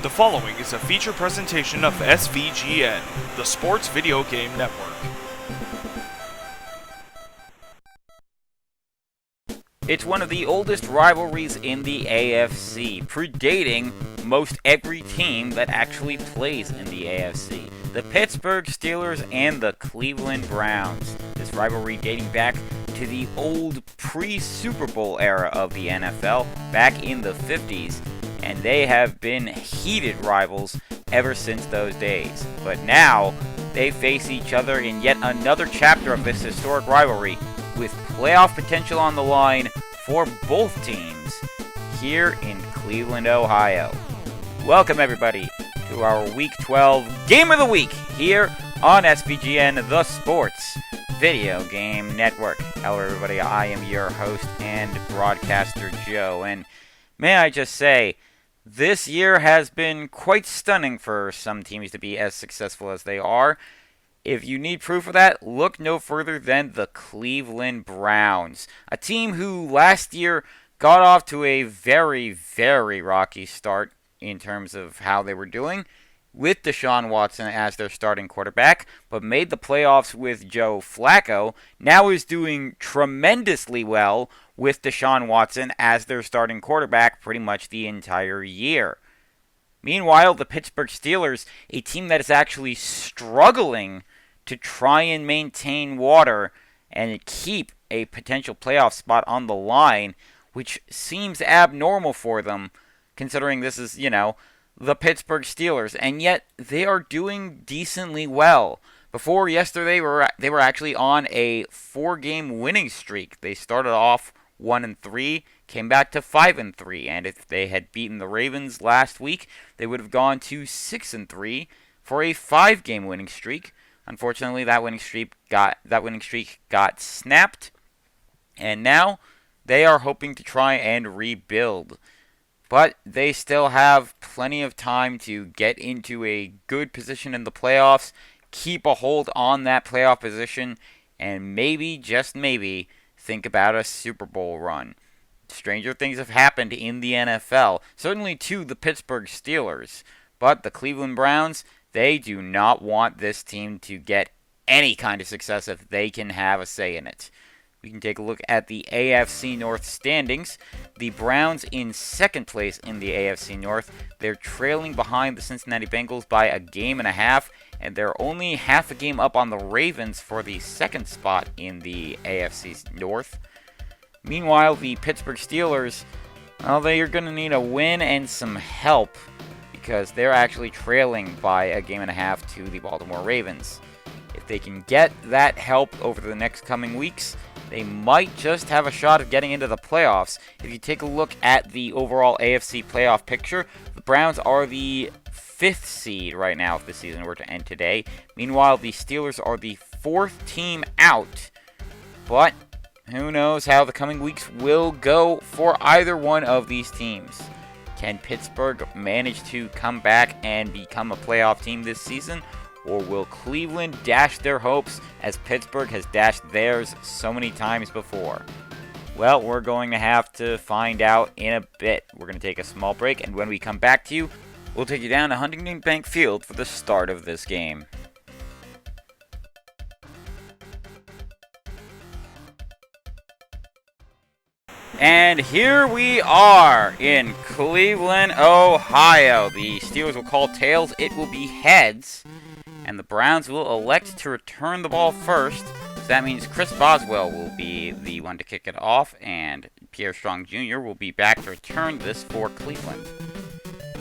The following is a feature presentation of SVGN, the Sports Video Game Network. It's one of the oldest rivalries in the AFC, predating most every team that actually plays in the AFC. The Pittsburgh Steelers and the Cleveland Browns. This rivalry dating back to the old pre-Super Bowl era of the NFL, back in the 50s, and they have been heated rivals ever since those days. But now, they face each other in yet another chapter of this historic rivalry, with playoff potential on the line for both teams here in Cleveland, Ohio. Welcome everybody to our Week 12 Game of the Week here on SVGN, the Sports Video Game Network. Hello everybody, I am your host and broadcaster Joe, and may I just say, this year has been quite stunning for some teams to be as successful as they are. If you need proof of that, look no further than the Cleveland Browns, a team who last year got off to a very, very rocky start in terms of how they were doing, with Deshaun Watson as their starting quarterback, but made the playoffs with Joe Flacco, now is doing tremendously well with Deshaun Watson as their starting quarterback pretty much the entire year. Meanwhile, the Pittsburgh Steelers, a team that is actually struggling to try and maintain water and keep a potential playoff spot on the line, which seems abnormal for them, considering this is, the Pittsburgh Steelers, and yet they are doing decently well. Before yesterday, they were actually on a 4-game winning streak. They started off 1-3, came back to 5-3, and if they had beaten the Ravens last week, they would have gone to 6-3 for a 5-game winning streak. Unfortunately, that winning streak got snapped, and now they are hoping to try and rebuild. But they still have plenty of time to get into a good position in the playoffs, keep a hold on that playoff position, and maybe, just maybe, think about a Super Bowl run. Stranger things have happened in the NFL, certainly to the Pittsburgh Steelers, but the Cleveland Browns, they do not want this team to get any kind of success if they can have a say in it. We can take a look at the AFC North standings. The Browns in second place in the AFC North. They're trailing behind the Cincinnati Bengals by a game and a half, and they're only half a game up on the Ravens for the second spot in the AFC North. Meanwhile, the Pittsburgh Steelers, well, they are going to need a win and some help because they're actually trailing by a game and a half to the Baltimore Ravens. If they can get that help over the next coming weeks, they might just have a shot of getting into the playoffs. If you take a look at the overall AFC playoff picture, the Browns are the 5th seed right now if the season were to end today. Meanwhile, the Steelers are the 4th team out. But who knows how the coming weeks will go for either one of these teams. Can Pittsburgh manage to come back and become a playoff team this season? Or will Cleveland dash their hopes as Pittsburgh has dashed theirs so many times before? Well, we're going to have to find out in a bit. We're going to take a small break, and when we come back to you, we'll take you down to Huntington Bank Field for the start of this game. And here we are in Cleveland, Ohio. The Steelers will call tails, it will be heads, and the Browns will elect to return the ball first. So that means Chris Boswell will be the one to kick it off, and Pierre Strong Jr. will be back to return this for Cleveland.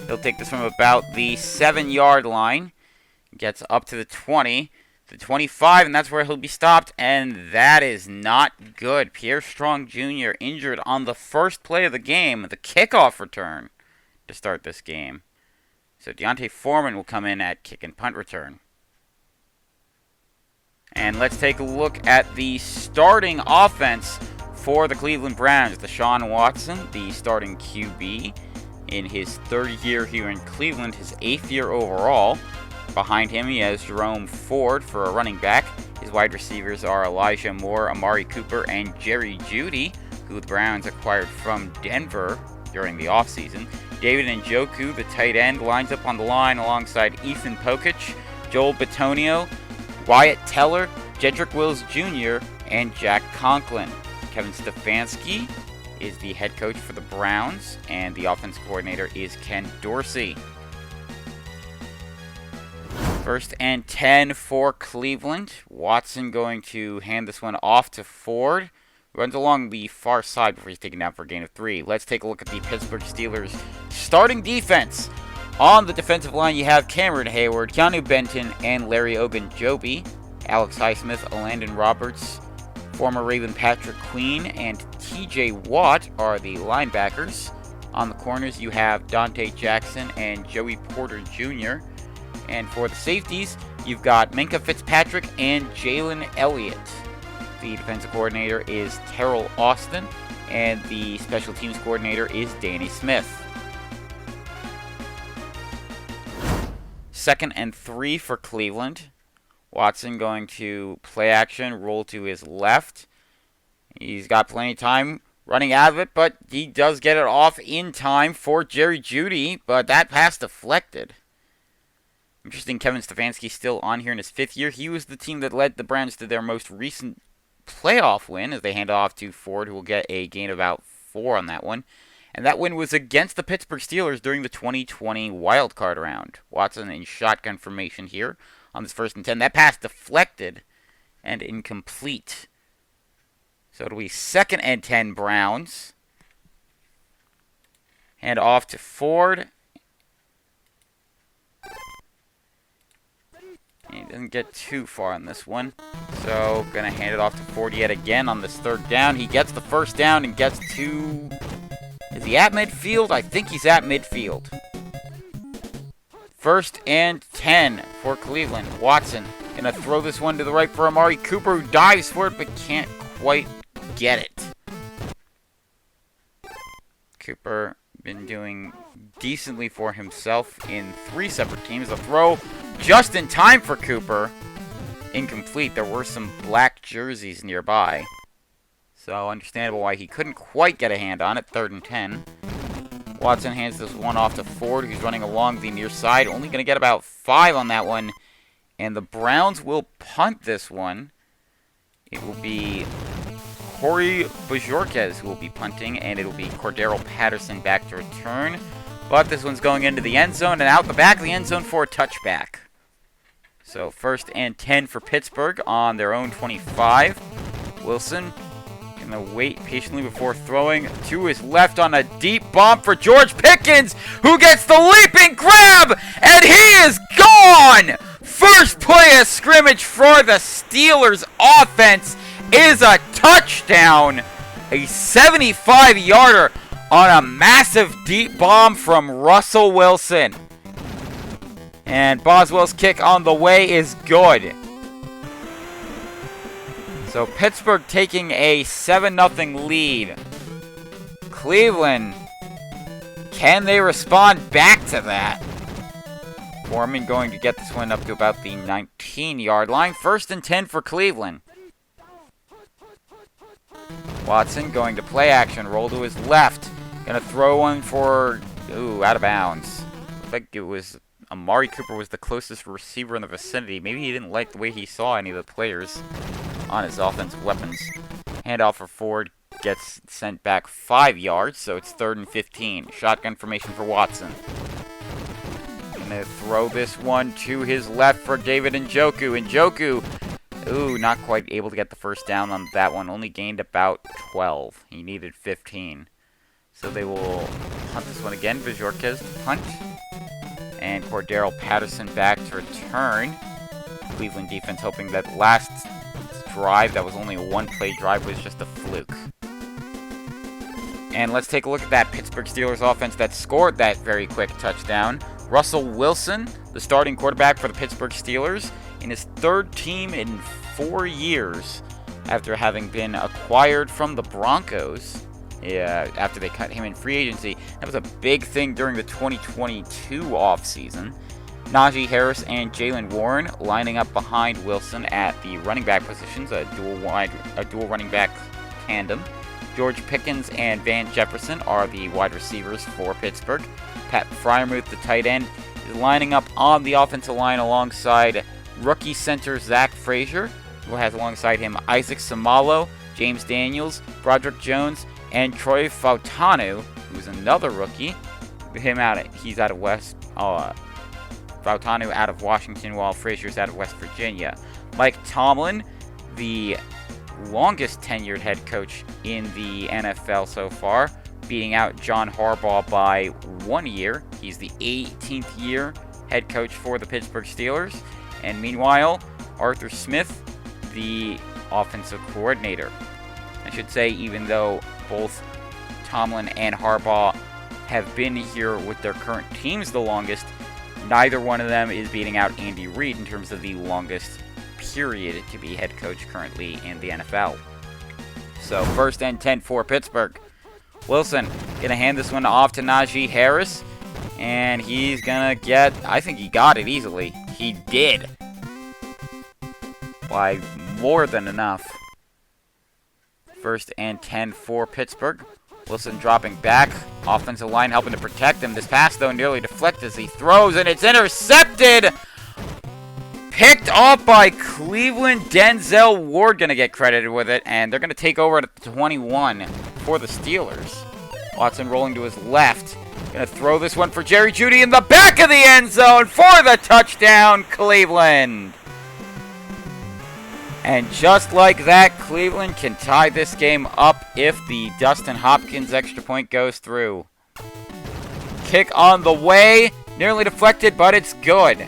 He'll take this from about the 7-yard line, gets up to the 20, the 25, and that's where he'll be stopped, and that is not good. Pierre Strong Jr. injured on the first play of the game, the kickoff return to start this game. So Deontay Foreman will come in at kick and punt return. And let's take a look at the starting offense for the Cleveland Browns. Deshaun Watson, the starting QB, in his 3rd year here in Cleveland, his 8th year overall. Behind him, he has Jerome Ford for a running back. His wide receivers are Elijah Moore, Amari Cooper, and Jerry Jeudy, who the Browns acquired from Denver during the offseason. David Njoku, the tight end, lines up on the line alongside Ethan Pokic, Joel Bitonio, Wyatt Teller, Jedrick Wills Jr., and Jack Conklin. Kevin Stefanski is the head coach for the Browns, and the offense coordinator is Ken Dorsey. 1st and 10 for Cleveland. Watson going to hand this one off to Ford. Runs along the far side before he's taken down for a gain of 3. Let's take a look at the Pittsburgh Steelers starting defense. On the defensive line, you have Cameron Hayward, Keanu Benton, and Larry Ogunjobi. Alex Highsmith, Landon Roberts, former Raven Patrick Queen, and TJ Watt are the linebackers. On the corners, you have Dante Jackson and Joey Porter Jr. And for the safeties, you've got Minkah Fitzpatrick and Jalen Elliott. The defensive coordinator is Terrell Austin, and the special teams coordinator is Danny Smith. 2nd and 3 for Cleveland. Watson going to play action, roll to his left. He's got plenty of time running out of it, but he does get it off in time for Jerry Jeudy, but that pass deflected. Interesting, Kevin Stefanski still on here in his 5th year. He was the team that led the Browns to their most recent playoff win as they hand off to Ford, who will get a gain of about 4 on that one. And that win was against the Pittsburgh Steelers during the 2020 wildcard round. Watson in shotgun formation here on this 1st and 10. That pass deflected and incomplete. So it'll be 2nd and 10 Browns. Hand off to Ford. He doesn't get too far on this one. So, going to hand it off to Ford yet again on this 3rd down. He gets the 1st down and gets to... Is he at midfield? I think he's at midfield. 1st and 10 for Cleveland. Watson going to throw this one to the right for Amari Cooper, who dives for it but can't quite get it. Cooper been doing decently for himself in 3 separate teams. The throw just in time for Cooper. Incomplete. There were some black jerseys nearby, so understandable why he couldn't quite get a hand on it. 3rd and 10. Watson hands this one off to Ford, who's running along the near side. Only going to get about 5 on that one, and the Browns will punt this one. It will be Corey Bajorquez who will be punting, and it'll be Cordero Patterson back to return. But this one's going into the end zone and out the back of the end zone for a touchback. So 1st and 10 for Pittsburgh on their own 25. Wilson going to wait patiently before throwing to his left on a deep bomb for George Pickens, who gets the leaping grab, and he is gone! First play of scrimmage for the Steelers offense is a touchdown. A 75-yarder on a massive deep bomb from Russell Wilson. And Boswell's kick on the way is good. So Pittsburgh taking a 7-0 lead. Cleveland, can they respond back to that? Foreman going to get this one up to about the 19-yard line. 1st and 10 for Cleveland. Watson going to play action, roll to his left. Gonna throw one for, out of bounds. Looks like it was Amari Cooper was the closest receiver in the vicinity. Maybe he didn't like the way he saw any of the players on his offensive weapons. Handoff for Ford gets sent back 5 yards, so it's 3rd and 15. Shotgun formation for Watson. Gonna throw this one to his left for David Njoku. Njoku, not quite able to get the 1st down on that one. Only gained about 12. He needed 15. So they will punt this one again. Bajorquez to punt. And Cordero Patterson back to return. Cleveland defense hoping that last drive, that was only a 1-play drive, was just a fluke. And let's take a look at that Pittsburgh Steelers offense that scored that very quick touchdown. Russell Wilson, the starting quarterback for the Pittsburgh Steelers, in his 3rd team in 4 years after having been acquired from the Broncos. After they cut him in free agency. That was a big thing during the 2022 offseason. Najee Harris and Jalen Warren lining up behind Wilson at the running back positions, a dual running back tandem. George Pickens and Van Jefferson are the wide receivers for Pittsburgh. Pat Freiermuth, the tight end, is lining up on the offensive line alongside rookie center Zach Frazier, who has alongside him Isaac Samalo, James Daniels, Broderick Jones, and Troy Fautanu, who's another rookie. He's out of Fautanu out of Washington, while Frazier's out of West Virginia. Mike Tomlin, the longest tenured head coach in the NFL so far, beating out John Harbaugh by 1 year. He's the 18th year head coach for the Pittsburgh Steelers. And meanwhile, Arthur Smith, the offensive coordinator. I should say, even though both Tomlin and Harbaugh have been here with their current teams the longest, neither one of them is beating out Andy Reid in terms of the longest period to be head coach currently in the NFL. So 1st and 10 for Pittsburgh. Wilson going to hand this one off to Najee Harris, and he's going to I think he got it easily. He did. By more than enough. 1st and 10 for Pittsburgh. Wilson dropping back. Offensive line helping to protect him. This pass, though, nearly deflected as he throws, and it's intercepted! Picked off by Cleveland. Denzel Ward going to get credited with it, and they're going to take over at the 21 for the Steelers. Watson rolling to his left. Going to throw this one for Jerry Jeudy in the back of the end zone for the touchdown, Cleveland. And just like that, Cleveland can tie this game up if the Dustin Hopkins extra point goes through. Kick on the way. Nearly deflected, but it's good.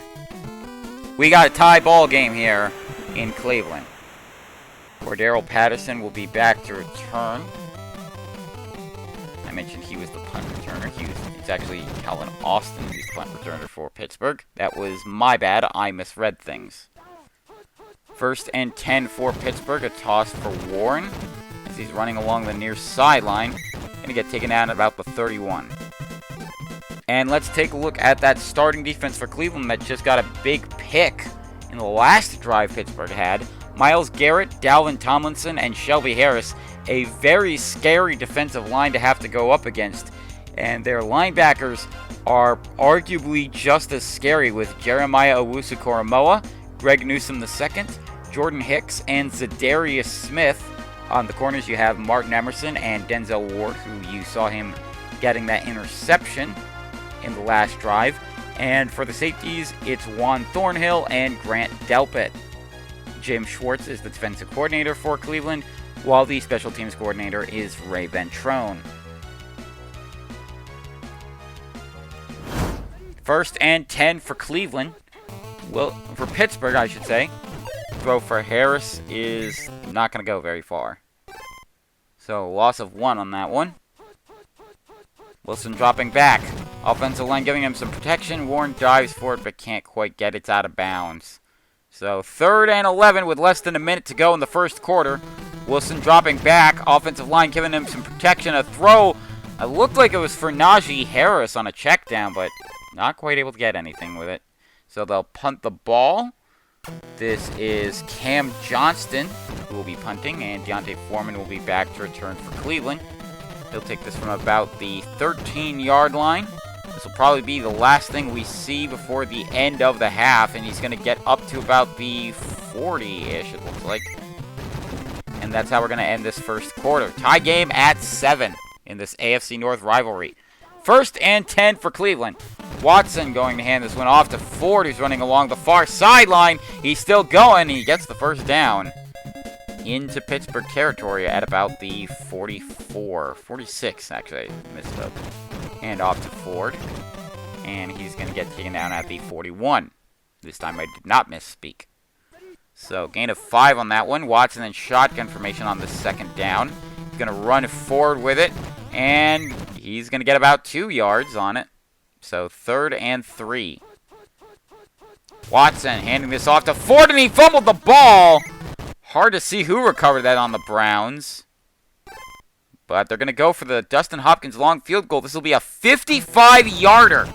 We got a tie ball game here in Cleveland. Cordero Patterson will be back to return. I mentioned he was the punt returner. It's actually Calvin Austin who's the punt returner for Pittsburgh. That was my bad. I misread things. 1st and 10 for Pittsburgh. A toss for Warren as he's running along the near sideline. Going to get taken down at about the 31. And let's take a look at that starting defense for Cleveland that just got a big pick in the last drive Pittsburgh had. Myles Garrett, Dalvin Tomlinson, and Shelby Harris. A very scary defensive line to have to go up against. And their linebackers are arguably just as scary with Jeremiah Owusu-Koramoah, Greg Newsome II, Jordan Hicks, and Zadarius Smith. On the corners, you have Martin Emerson and Denzel Ward, who you saw him getting that interception in the last drive. And for the safeties, it's Juan Thornhill and Grant Delpit. Jim Schwartz is the defensive coordinator for Cleveland, while the special teams coordinator is Ray Ventrone. 1st and 10 for Cleveland. Well, for Pittsburgh, I should say. Throw for Harris is not going to go very far. So, loss of 1 on that one. Wilson dropping back. Offensive line giving him some protection. Warren dives for it, but can't quite get it. It's out of bounds. So, 3rd and 11 with less than a minute to go in the first quarter. Wilson dropping back. Offensive line giving him some protection. A throw. It looked like it was for Najee Harris on a check down, but not quite able to get anything with it. So they'll punt the ball. This is Cam Johnston who will be punting, and Deontay Foreman will be back to return for Cleveland. He'll take this from about the 13-yard line. This will probably be the last thing we see before the end of the half, and he's going to get up to about the 40-ish, it looks like. And that's how we're going to end this first quarter. Tie game at 7 in this AFC North rivalry. 1st and 10 for Cleveland. Watson going to hand this one off to Ford, who's running along the far sideline. He's still going. He gets the first down into Pittsburgh territory at about the 46, actually. I misspoke. Hand off to Ford. And he's going to get taken down at the 41. This time I did not misspeak. So, gain of 5 on that one. Watson in shotgun formation on the 2nd down. He's going to run forward with it. And he's going to get about 2 yards on it. So, 3rd and 3. Watson handing this off to Ford, and he fumbled the ball. Hard to see who recovered that on the Browns. But they're going to go for the Dustin Hopkins long field goal. This will be a 55-yarder.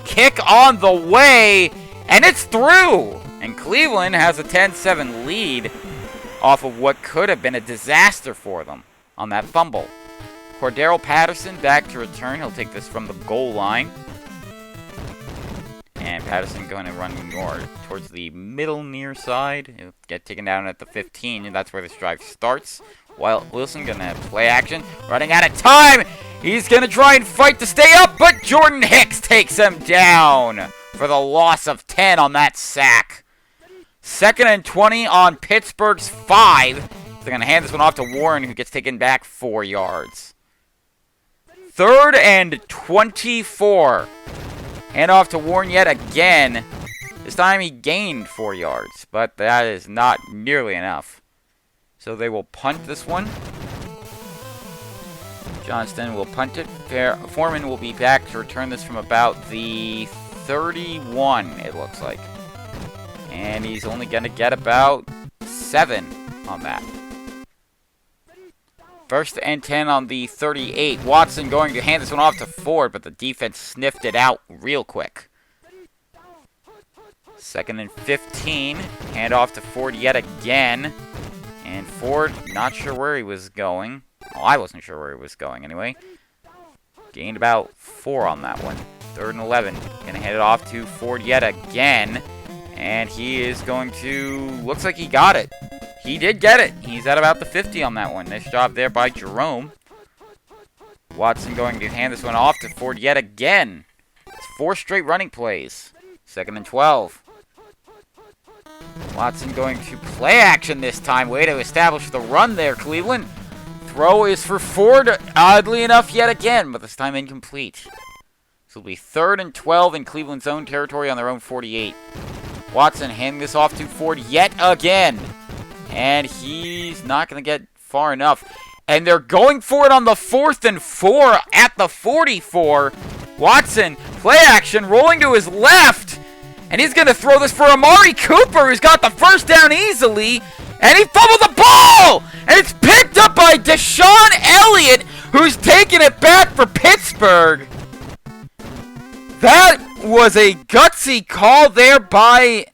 Kick on the way, and it's through. And Cleveland has a 10-7 lead off of what could have been a disaster for them. on that fumble. Cordero Patterson back to return. He'll take this from the goal line. And Patterson going to run more towards the middle near side. He'll get taken down at the 15, and that's where this drive starts. While Wilson going to play action. Running out of time. He's going to try and fight to stay up, but Jordan Hicks takes him down for the loss of 10 on that sack. 2nd and 20 on Pittsburgh's 5. They're going to hand this one off to Warren, who gets taken back 4 yards. 3rd and 24. Hand off to Warren yet again. This time he gained 4 yards, but that is not nearly enough. So they will punt this one. Johnston will punt it. Foreman will be back to return this from about the 31, it looks like. And he's only going to get about 7 on that. 1st and 10 on the 38. Watson going to hand this one off to Ford, but the defense sniffed it out real quick. 2nd and 15. Hand off to Ford yet again. And Ford, not sure where he was going. Well, I wasn't sure where he was going anyway. Gained about 4 on that one. 3rd and 11. Going to hand it off to Ford yet again. And he is going to... Looks like he got it. He did get it. He's at about the 50 on that one. Nice job there by Jerome. Watson going to hand this one off to Ford yet again. It's 4 straight running plays. 2nd and 12. Watson going to play action this time. Way to establish the run there, Cleveland. Throw is for Ford, oddly enough, yet again, but this time incomplete. This will be 3rd and 12 in Cleveland's own territory on their own 48. Watson handing this off to Ford yet again. And he's not going to get far enough. And they're going for it on the 4th and 4 at the 44. Watson, play action, rolling to his left. And he's going to throw this for Amari Cooper, who's got the first down easily. And he fumbled the ball! And it's picked up by Deshaun Elliott, who's taking it back for Pittsburgh. That was a gutsy call there by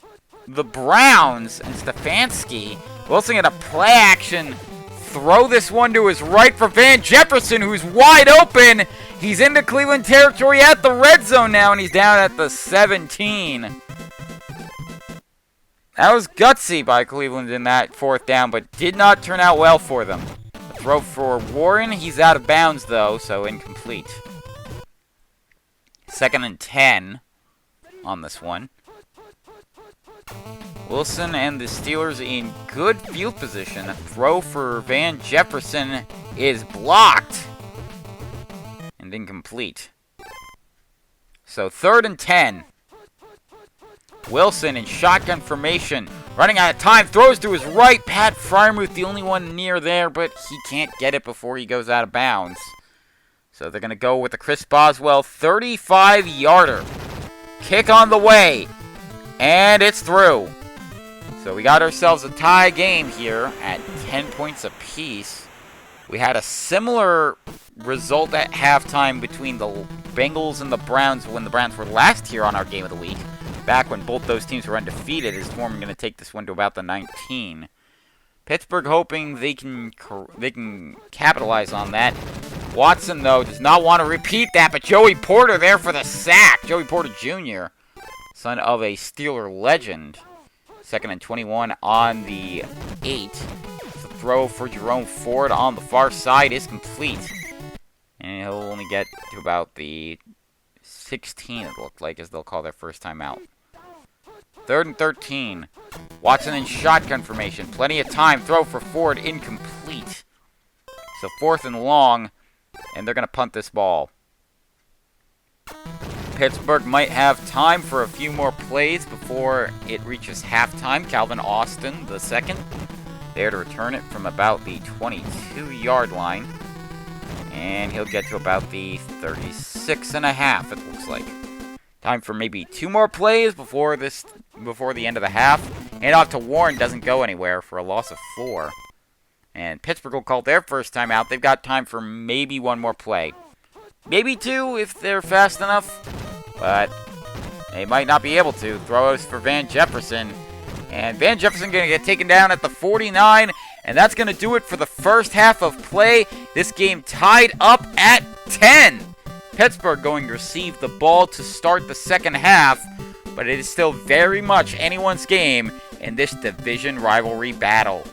the Browns and Stefanski. Wilson going to play action, throw this one to his right for Van Jefferson, who's wide open. He's into Cleveland territory at the red zone now, and he's down at the 17. That was gutsy by Cleveland in that 4th down, but did not turn out well for them. A throw for Warren. He's out of bounds, though, so incomplete. 2nd and 10 on this one. Wilson and the Steelers in good field position. A throw for Van Jefferson is blocked and incomplete. So 3rd and 10. Wilson in shotgun formation. Running out of time. Throws to his right. Pat Freiermuth, the only one near there, but he can't get it before he goes out of bounds. So they're going to go with the Chris Boswell 35-yarder. Kick on the way. And it's through. So we got ourselves a tie game here at 10 points apiece. We had a similar result at halftime between the Bengals and the Browns when the Browns were last here on our Game of the Week. Back when both those teams were undefeated, is Foreman going to take this one to about the 19. Pittsburgh hoping they can capitalize on that. Watson, though, does not want to repeat that, but Joey Porter there for the sack. Joey Porter Jr., son of a Steeler legend. 2nd and 21 on the 8. The throw for Jerome Ford on the far side is complete. And he'll only get to about the 16, it looked like, as they'll call their first time out. 3rd and 13. Watson in shotgun formation. Plenty of time. Throw for Ford. Incomplete. So 4th and long. And they're going to punt this ball. Pittsburgh might have time for a few more plays before it reaches halftime. Calvin Austin, the second, there to return it from about the 22-yard line. And he'll get to about the 36.5, it looks like. Time for maybe 2 more plays before the end of the half. And off to Warren, doesn't go anywhere for a loss of 4. And Pittsburgh will call their first time out. They've got time for maybe 1 more play. Maybe 2 if they're fast enough. But they might not be able to. Throws for Van Jefferson. And Van Jefferson going to get taken down at the 49. And that's going to do it for the first half of play. This game tied up at 10. Pittsburgh going to receive the ball to start the second half, but it is still very much anyone's game in this division rivalry battle.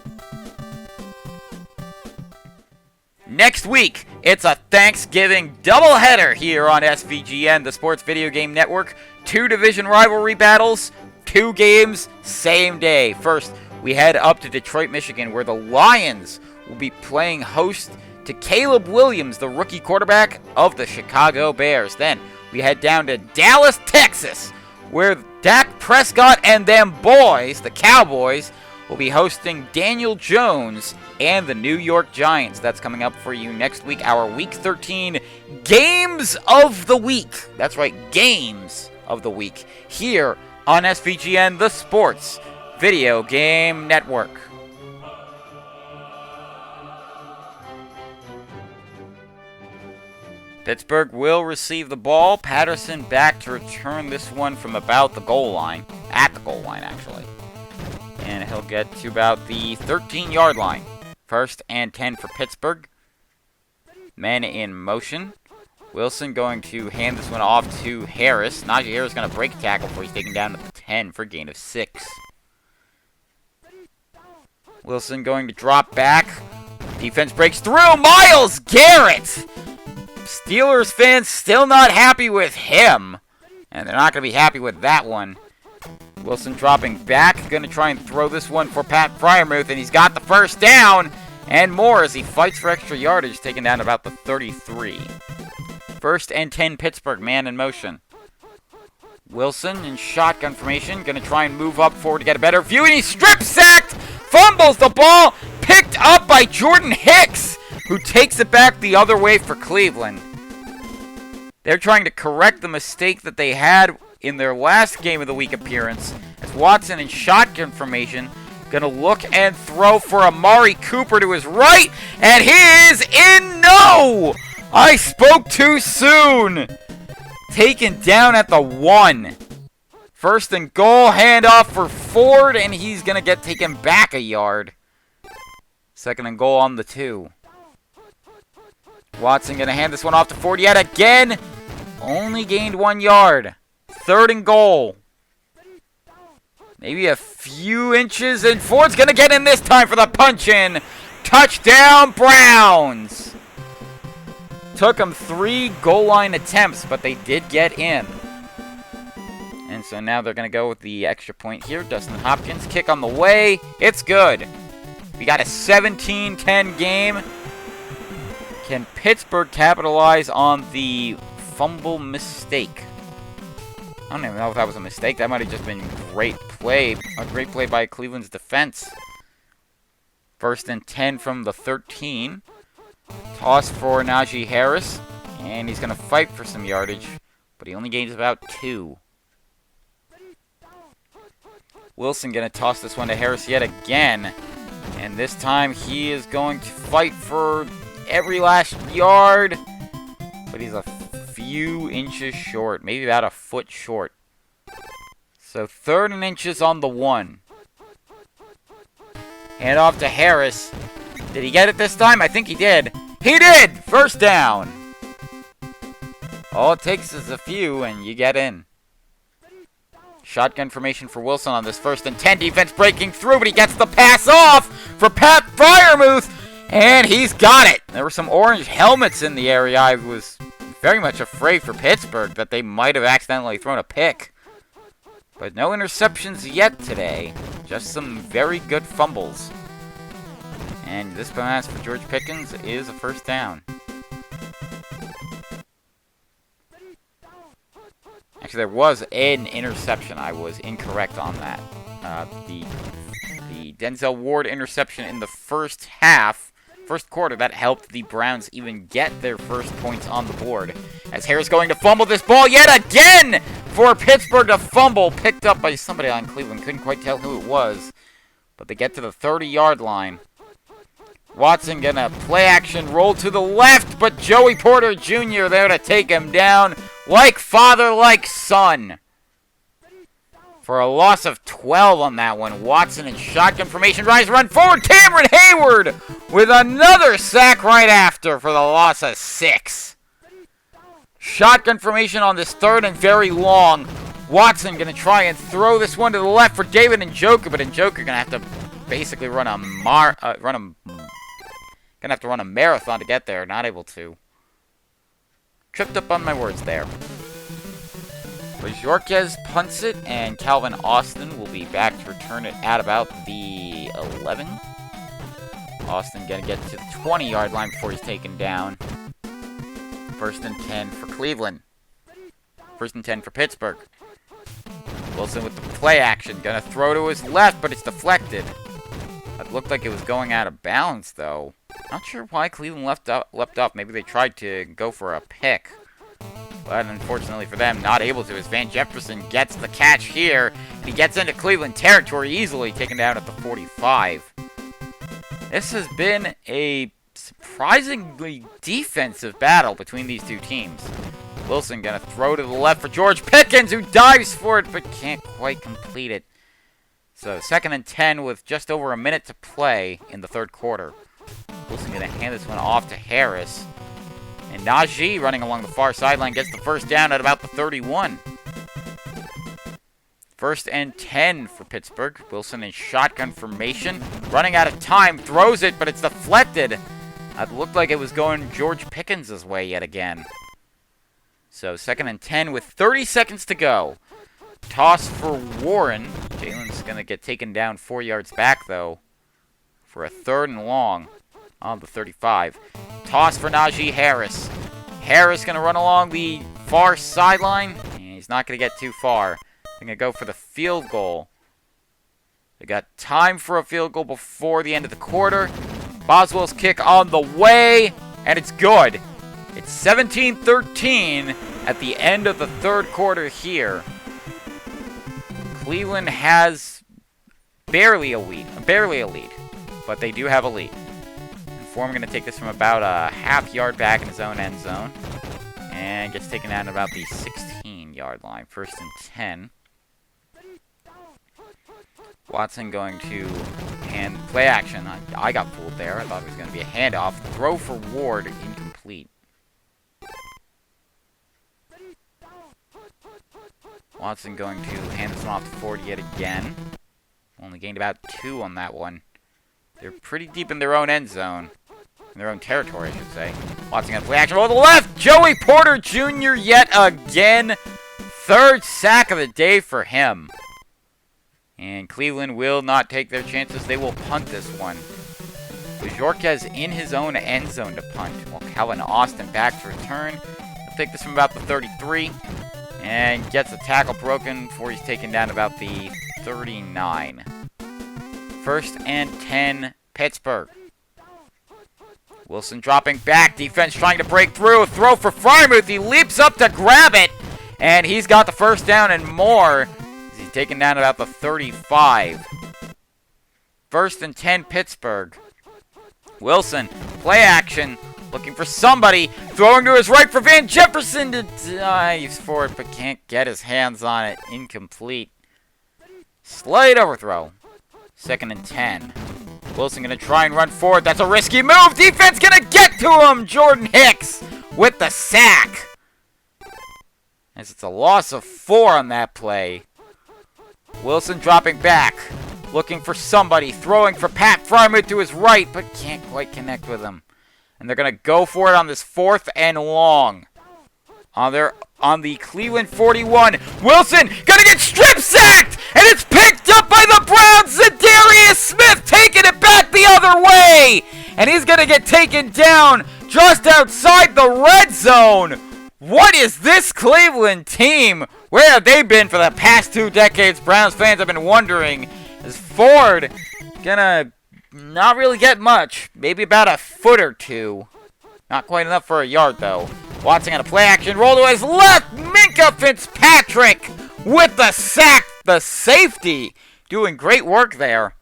Next week, it's a Thanksgiving doubleheader here on SVGN, the Sports Video Game Network. 2 division rivalry battles, 2 games, same day. First, we head up to Detroit, Michigan, where the Lions will be playing host to Caleb Williams, the rookie quarterback of the Chicago Bears. Then, we head down to Dallas, Texas, where Dak Prescott and them boys, the Cowboys, will be hosting Daniel Jones and the New York Giants. That's coming up for you next week, our Week 13 Games of the Week. That's right, Games of the Week, here on SVGN, the Sports Video Game Network. Pittsburgh will receive the ball. Patterson back to return this one from about the goal line. At the goal line, actually. And he'll get to about the 13-yard line. First and 10 for Pittsburgh. Men in motion. Wilson going to hand this one off to Harris. Najee Harris going to break a tackle before he's taken down to the 10 for a gain of 6. Wilson going to drop back. Defense breaks through. Myles Garrett! Steelers fans still not happy with him. And they're not going to be happy with that one. Wilson dropping back. Going to try and throw this one for Pat Freiermuth. And he's got the first down. And more as he fights for extra yardage. Taken down about the 33. First and 10 Pittsburgh. Man in motion. Wilson in shotgun formation. Going to try and move up forward to get a better view. And he's strip sacked. Fumbles the ball. Picked up by Jordan Hicks, who takes it back the other way for Cleveland. They're trying to correct the mistake that they had in their last game of the week appearance, as Watson in shotgun formation, gonna look and throw for Amari Cooper to his right, and he is in. No! I spoke too soon! Taken down at the 1. First and goal, handoff for Ford, and he's gonna get taken back a yard. Second and goal on the 2. Watson going to hand this one off to Ford yet again. Only gained 1 yard. Third and goal. Maybe a few inches, and Ford's going to get in this time for the punch-in. Touchdown, Browns! Took them 3 goal line attempts, but they did get in. And so now they're going to go with the extra point here. Dustin Hopkins, kick on the way. It's good. We got a 17-10 game. Can Pittsburgh capitalize on the fumble mistake? I don't even know if that was a mistake. That might have just been great play. A great play by Cleveland's defense. First and 10 from the 13. Toss for Najee Harris. And he's going to fight for some yardage. But he only gains about 2. Wilson going to toss this one to Harris yet again. And this time he is going to fight for every last yard. But he's a few inches short. Maybe about a foot short. So 3rd and inches on the 1. Hand off to Harris. Did he get it this time? I think he did. He did! First down. All it takes is a few and you get in. Shotgun formation for Wilson on this 1st and 10. Defense breaking through, but he gets the pass off for Pat Freiermuth. And he's got it. There were some orange helmets in the area. I was very much afraid for Pittsburgh that they might have accidentally thrown a pick. But no interceptions yet today. Just some very good fumbles. And this pass for George Pickens is a first down. Actually, there was an interception. I was incorrect on that. The Denzel Ward interception in the first quarter, that helped the Browns even get their first points on the board. As Harris going to fumble this ball yet again for Pittsburgh to fumble. Picked up by somebody on Cleveland. Couldn't quite tell who it was. But they get to the 30-yard line. Watson gonna play action, roll to the left, but Joey Porter Jr. there to take him down. Like father, like son. for a loss of 12 on that one. Watson in shotgun formation. Rise, run forward. Cameron Hayward with another sack right after for the loss of 6. Shotgun formation on this third and very long. Watson going to try and throw this one to the left for David Njoku, but Njoku going to have to basically run a marathon to get there. Not able to. Tripped up on my words there. Bajorquez punts it, and Calvin Austin will be back to return it at about the 11. Austin going to get to the 20-yard line before he's taken down. 1st and 10 for Cleveland. 1st and 10 for Pittsburgh. Wilson with the play action. Going to throw to his left, but it's deflected. It looked like it was going out of bounds, though. Not sure why Cleveland leapt off. Maybe they tried to go for a pick. But unfortunately for them, not able to, as Van Jefferson gets the catch here. And he gets into Cleveland territory easily, taken down at the 45. This has been a surprisingly defensive battle between these two teams. Wilson going to throw to the left for George Pickens, who dives for it, but can't quite complete it. So 2nd and 10 with just over a minute to play in the 3rd quarter. Wilson going to hand this one off to Harris. And Najee, running along the far sideline, gets the 1st down at about the 31. 1st and 10 for Pittsburgh. Wilson in shotgun formation. Running out of time. Throws it, but it's deflected. It looked like it was going George Pickens' way yet again. So 2nd and 10 with 30 seconds to go. Toss for Warren. Jalen's going to get taken down 4 yards back, though, for a 3rd and long on the 35. Toss for Najee Harris. Harris going to run along the far sideline. And he's not going to get too far. They're going to go for the field goal. They got time for a field goal before the end of the quarter. Boswell's kick on the way, and it's good. It's 17-13 at the end of the 3rd quarter here. Cleveland has barely a lead, but they do have a lead. Foreman going to take this from about a half-yard back in his own end zone, and gets taken down at about the 16-yard line. 1st and 10. Watson going to hand play action. I got fooled there. I thought it was going to be a handoff. Throw for Ward, incomplete. Watson going to hand this one off to Ford yet again. Only gained about 2 on that one. They're pretty deep in their own end zone. In their own territory, I should say. Watson going to play action. Roll to the left! Joey Porter Jr. yet again. 3rd sack of the day for him. And Cleveland will not take their chances. They will punt this one. Bajorquez in his own end zone to punt. While Calvin Austin back to return. He'll take this from about the 33. And gets a tackle broken before he's taken down about the 39. 1st and 10, Pittsburgh. Wilson dropping back. Defense trying to break through. Throw for Frymouth. He leaps up to grab it. And he's got the 1st down and more. He's taken down about the 35. 1st and 10, Pittsburgh. Wilson, play action. Looking for somebody. Throwing to his right for Van Jefferson to dive for it, but can't get his hands on it. Incomplete. Slight overthrow. 2nd and 10. Wilson going to try and run forward. That's a risky move. Defense going to get to him. Jordan Hicks with the sack. As it's a loss of 4 on that play. Wilson dropping back. Looking for somebody. Throwing for Pat Frymouth to his right, but can't quite connect with him. And they're going to go for it on this 4th and long. On the Cleveland 41. Wilson going to get strip sacked. And it's picked up by the Browns. Zadarius Smith taking it back the other way. And he's going to get taken down just outside the red zone. What is this Cleveland team? Where have they been for the past 2 decades? Browns fans have been wondering. Is Ford going to not really get much? Maybe about a foot or 2. Not quite enough for a yard, though. Watson on a play action. Roll to his left. Minkah Fitzpatrick with the sack. The safety doing great work there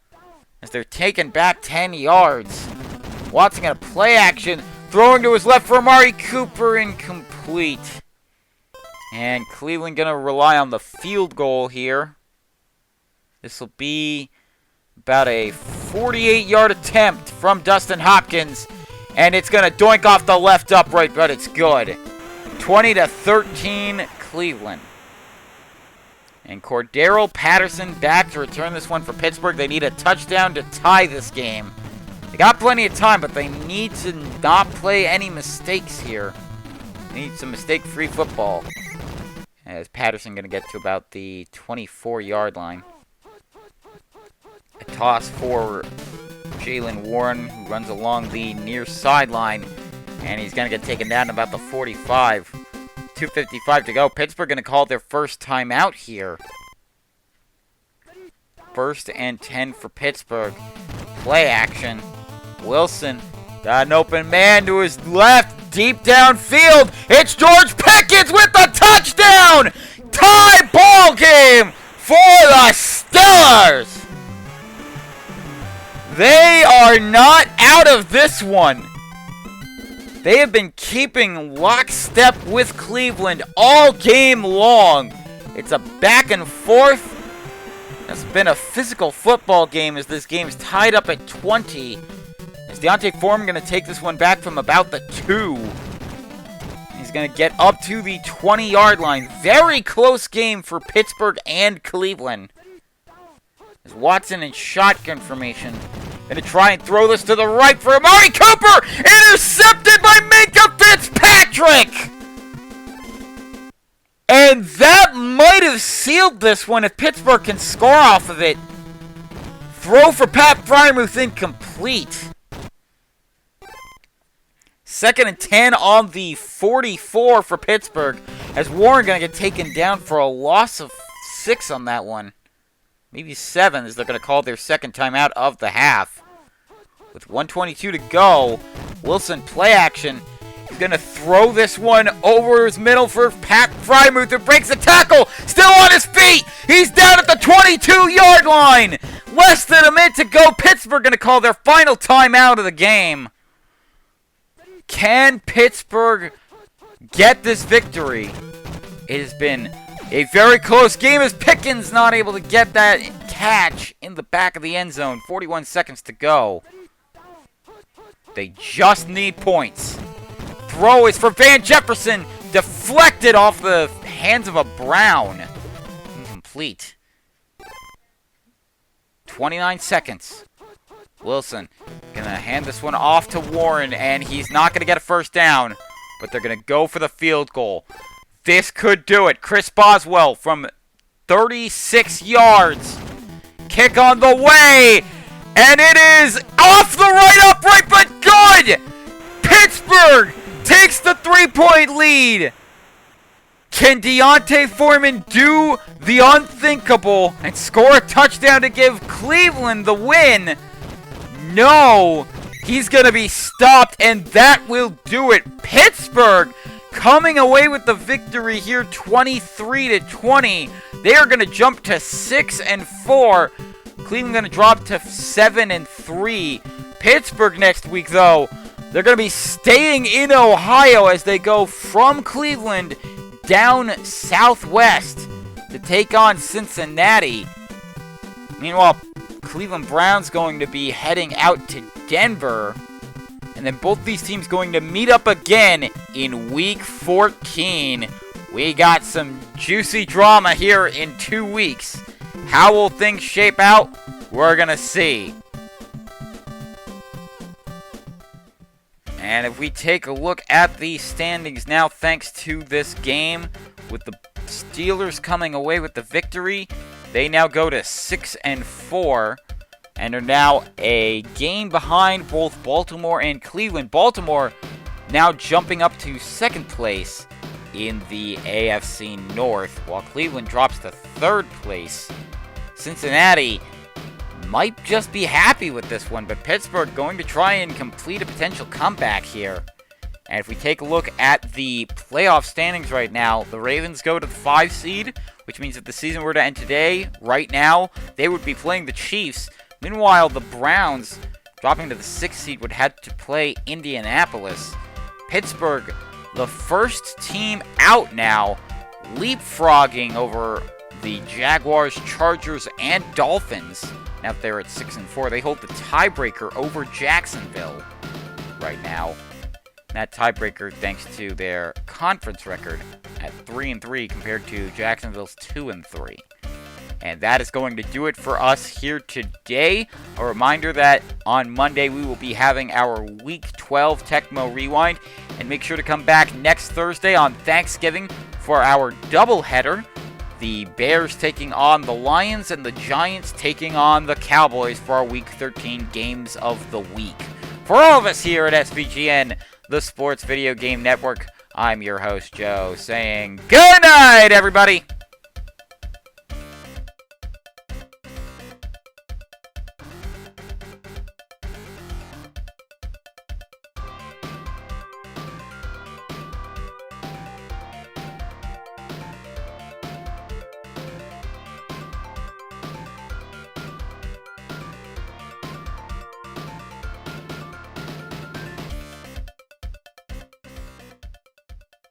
as they're taking back 10 yards. Watson on a play action. Throwing to his left for Amari Cooper. Incomplete. And Cleveland going to rely on the field goal here. This will be about a 48-yard attempt from Dustin Hopkins. And it's going to doink off the left upright, but it's good. 20-13 Cleveland. And Cordero Patterson back to return this one for Pittsburgh. They need a touchdown to tie this game. They got plenty of time, but they need to not play any mistakes here. They need some mistake-free football. As Patterson going to get to about the 24-yard line. A toss for Jaylen Warren, who runs along the near sideline. And he's going to get taken down about the 45. 2:55 to go. Pittsburgh going to call their first timeout here. 1st and 10 for Pittsburgh. Play action. Wilson got an open man to his left, deep downfield. It's George Pickens with the touchdown! Tie ball game for the Steelers! They are not out of this one. They have been keeping lockstep with Cleveland all game long. It's a back and forth. It's been a physical football game as this game's tied up at 20. Is Deontay Foreman going to take this one back from about the 2? He's going to get up to the 20-yard line. Very close game for Pittsburgh and Cleveland. As Watson in shotgun formation. Going to try and throw this to the right for Amari Cooper. Intercepted by Minkah Fitzpatrick. And that might have sealed this one if Pittsburgh can score off of it. Throw for Pat Freiermuth incomplete. 2nd and 10 on the 44 for Pittsburgh. As Warren going to get taken down for a loss of 6 on that one. Maybe 7 as they're going to call their second timeout of the half. With 1:22 to go, Wilson play action. He's going to throw this one over his middle for Pat Freiermuth, who breaks the tackle. Still on his feet. He's down at the 22-yard line. Less than a minute to go. Pittsburgh going to call their final timeout of the game. Can Pittsburgh get this victory? It has been a very close game as Pickens not able to get that catch in the back of the end zone. 41 seconds to go. They just need points. Throw is for Van Jefferson. Deflected off the hands of a Brown. Incomplete. 29 seconds. Wilson going to hand this one off to Warren, and he's not going to get a first down. But they're going to go for the field goal. This could do it. Chris Boswell from 36 yards. Kick on the way. And it is off the right upright, but good! Pittsburgh takes the 3-point lead. Can Deontay Foreman do the unthinkable and score a touchdown to give Cleveland the win? No. He's going to be stopped, and that will do it. Pittsburgh coming away with the victory here, 23-20. They are going to jump to 6-4. Cleveland going to drop to 7-3. Pittsburgh next week, though, they're going to be staying in Ohio as they go from Cleveland down southwest to take on Cincinnati. Meanwhile, Cleveland Browns going to be heading out to Denver. And then both these teams going to meet up again in Week 14. We got some juicy drama here in 2 weeks. How will things shape out? We're going to see. And if we take a look at the standings now, thanks to this game, with the Steelers coming away with the victory, they now go to 6-4 and are now a game behind both Baltimore and Cleveland. Baltimore now jumping up to 2nd place in the AFC North, while Cleveland drops to 3rd place. Cincinnati might just be happy with this one, but Pittsburgh going to try and complete a potential comeback here. And if we take a look at the playoff standings right now, the Ravens go to the 5 seed, which means if the season were to end today, right now, they would be playing the Chiefs. Meanwhile, the Browns, dropping to the 6th seed, would have to play Indianapolis. Pittsburgh, the first team out now, leapfrogging over the Jaguars, Chargers, and Dolphins. Now they're at 6-4. They hold the tiebreaker over Jacksonville right now. That tiebreaker thanks to their conference record at 3-3 compared to Jacksonville's 2-3. And that is going to do it for us here today. A reminder that on Monday we will be having our Week 12 Tecmo Rewind. And make sure to come back next Thursday on Thanksgiving for our doubleheader. The Bears taking on the Lions and the Giants taking on the Cowboys for our Week 13 Games of the Week. For all of us here at SVGN, the Sports Video Game Network, I'm your host, Joe, saying good night, everybody!